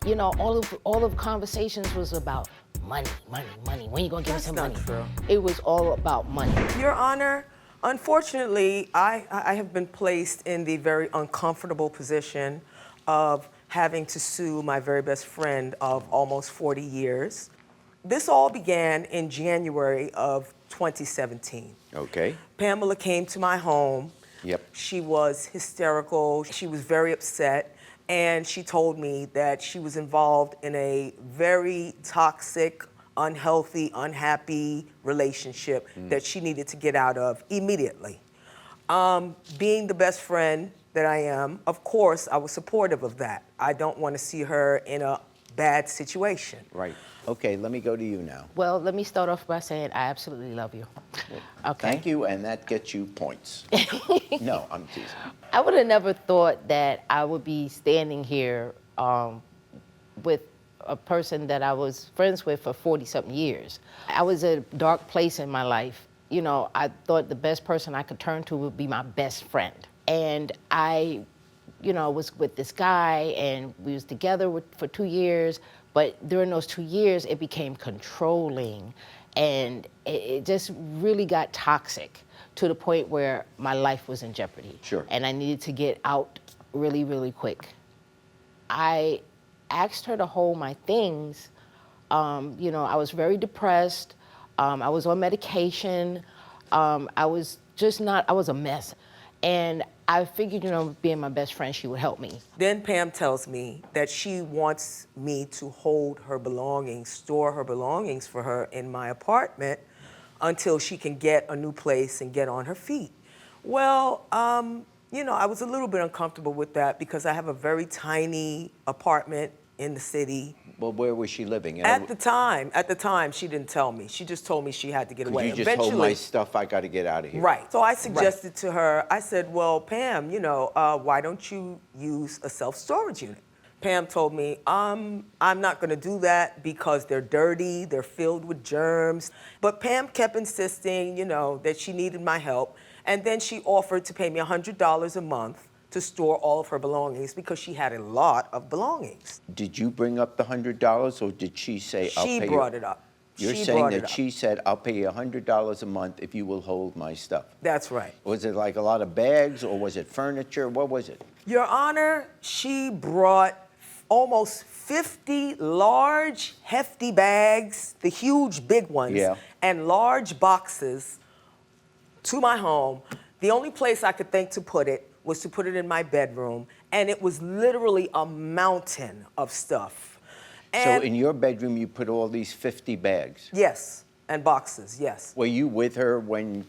You know, all of conversations was about money, money, money. When you gonna give me some money? That's not true. It was all about money. Your Honor, unfortunately, I have been placed in the very uncomfortable position of having to sue my very best friend of almost 40 years. This all began in January of 2017. Okay. Pamela came to my home. Yep. She was hysterical. She was very upset. And she told me that she was involved in a very toxic, unhealthy, unhappy relationship that she needed to get out of immediately. Being the best friend that I am, of course, I was supportive of that. I don't want to see her in a bad situation. Right. Okay, let me go to you now. Well, let me start off by saying I absolutely love you. Okay. Thank you, and that gets you points. No, I'm teasing. I would have never thought that I would be standing here with a person that I was friends with for 40-something years. I was at a dark place in my life. You know, I thought the best person I could turn to would be my best friend. And I, you know, was with this guy, and we was together for 2 years, but during those 2 years, it became controlling, and it just really got toxic to the point where my life was in jeopardy. Sure. And I needed to get out really, really quick. I asked her to hold my things. You know, I was very depressed. I was on medication. I was a mess. And I figured, you know, being my best friend, she would help me. Then Pam tells me that she wants me to hold her belongings, store her belongings for her in my apartment until she can get a new place and get on her feet. Well, you know, I was a little bit uncomfortable with that because I have a very tiny apartment in the city. Well, where was she living? At the time, she didn't tell me. She just told me she had to get away. You just told my stuff, I got to get out of here. Right. So I suggested to her, I said, well, Pam, you know, why don't you use a self-storage unit? Pam told me, I'm not going to do that because they're dirty, they're filled with germs. But Pam kept insisting, you know, that she needed my help. And then she offered to pay me $100 a month to store all of her belongings because she had a lot of belongings. Did you bring up the $100, or did she say, I'll pay you? She brought it up. You're saying that she said, I'll pay you $100 a month if you will hold my stuff. That's right. Was it like a lot of bags, or was it furniture? What was it? Your Honor, she brought almost 50 large, hefty bags, the huge big ones, and large boxes to my home. The only place I could think to put it was to put it in my bedroom, and it was literally a mountain of stuff. And so in your bedroom, you put all these 50 bags? Yes, and boxes, yes. Were you with her when,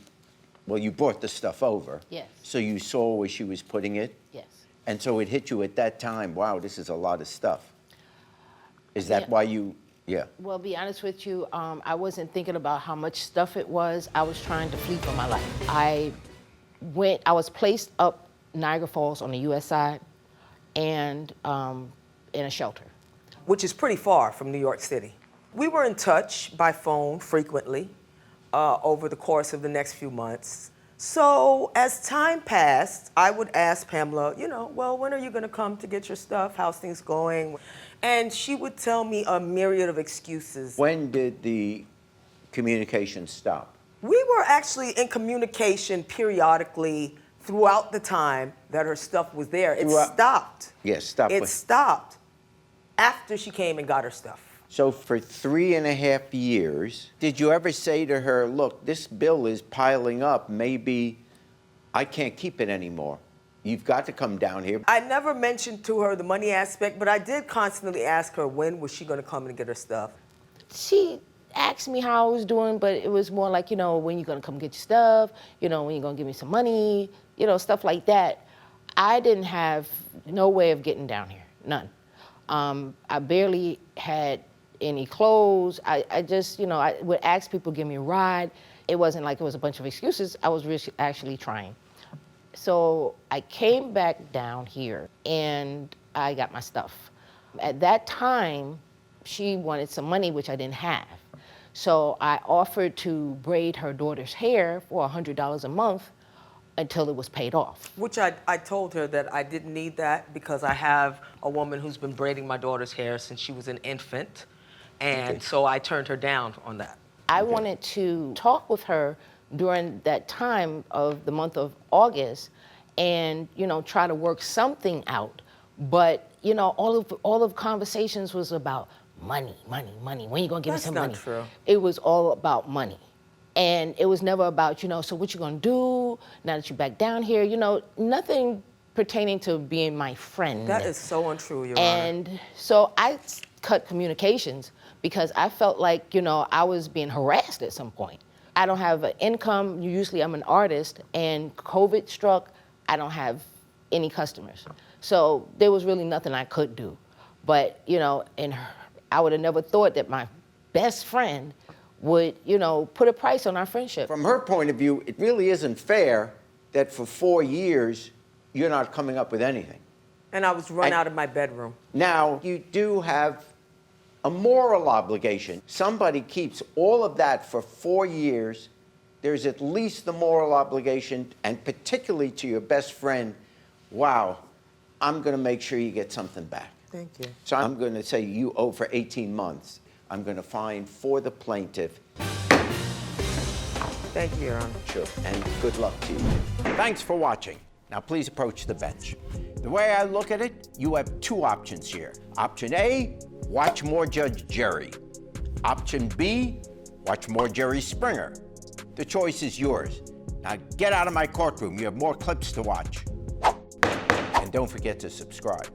well, you brought the stuff over? Yes. So you saw where she was putting it? Yes. And so it hit you at that time, wow, this is a lot of stuff. Is that why you, Well, be honest with you, I wasn't thinking about how much stuff it was. I was trying to flee for my life. I was placed up Niagara Falls on the U.S. side and in a shelter. Which is pretty far from New York City. We were in touch by phone frequently over the course of the next few months. So as time passed, I would ask Pamela, you know, well, when are you going to come to get your stuff? How's things going? And she would tell me a myriad of excuses. When did the communication stop? We were actually in communication periodically throughout the time that her stuff was there. It stopped. Yes, stopped. It stopped after she came and got her stuff. So for 3.5 years, did you ever say to her, look, this bill is piling up, maybe I can't keep it anymore. You've got to come down here. I never mentioned to her the money aspect, but I did constantly ask her when was she going to come and get her stuff. She asked me how I was doing, but it was more like, you know, when you going to come get your stuff, you know, when you going to give me some money, you know, stuff like that. I didn't have no way of getting down here, none. I barely had any clothes. I just, you know, I would ask people to give me a ride. It wasn't like it was a bunch of excuses. I was really actually trying. So I came back down here and I got my stuff. At that time, she wanted some money, which I didn't have. So I offered to braid her daughter's hair for $100 a month until it was paid off. Which I told her that I didn't need that because I have a woman who's been braiding my daughter's hair since she was an infant. And so I turned her down on that. I wanted to talk with her during that time of the month of August and, you know, try to work something out. But, you know, all of conversations was about money, money, money. When you gonna give me some money? That's not true. It was all about money. And it was never about, you know, so what you gonna do now that you're back down here? You know, nothing pertaining to being my friend. That is so untrue, Your Honor. And so I cut communications because I felt like, you know, I was being harassed at some point. I don't have an income. Usually I'm an artist, and COVID struck, I don't have any customers. So there was really nothing I could do. But, you know, and I would have never thought that my best friend would, you know, put a price on our friendship. From her point of view, it really isn't fair that for 4 years, you're not coming up with anything. And I was run out of my bedroom. Now, you do have a moral obligation. Somebody keeps all of that for 4 years, there's at least the moral obligation, and particularly to your best friend, wow, I'm gonna make sure you get something back. Thank you. So I'm gonna say you owe for 18 months. I'm gonna fine for the plaintiff. Thank you, Your Honor. Sure, and good luck to you. Thanks for watching. Now please approach the bench. The way I look at it, you have 2 options here. Option A, watch more Judge Jerry. Option B, watch more Jerry Springer. The choice is yours. Now get out of my courtroom. You have more clips to watch. And don't forget to subscribe.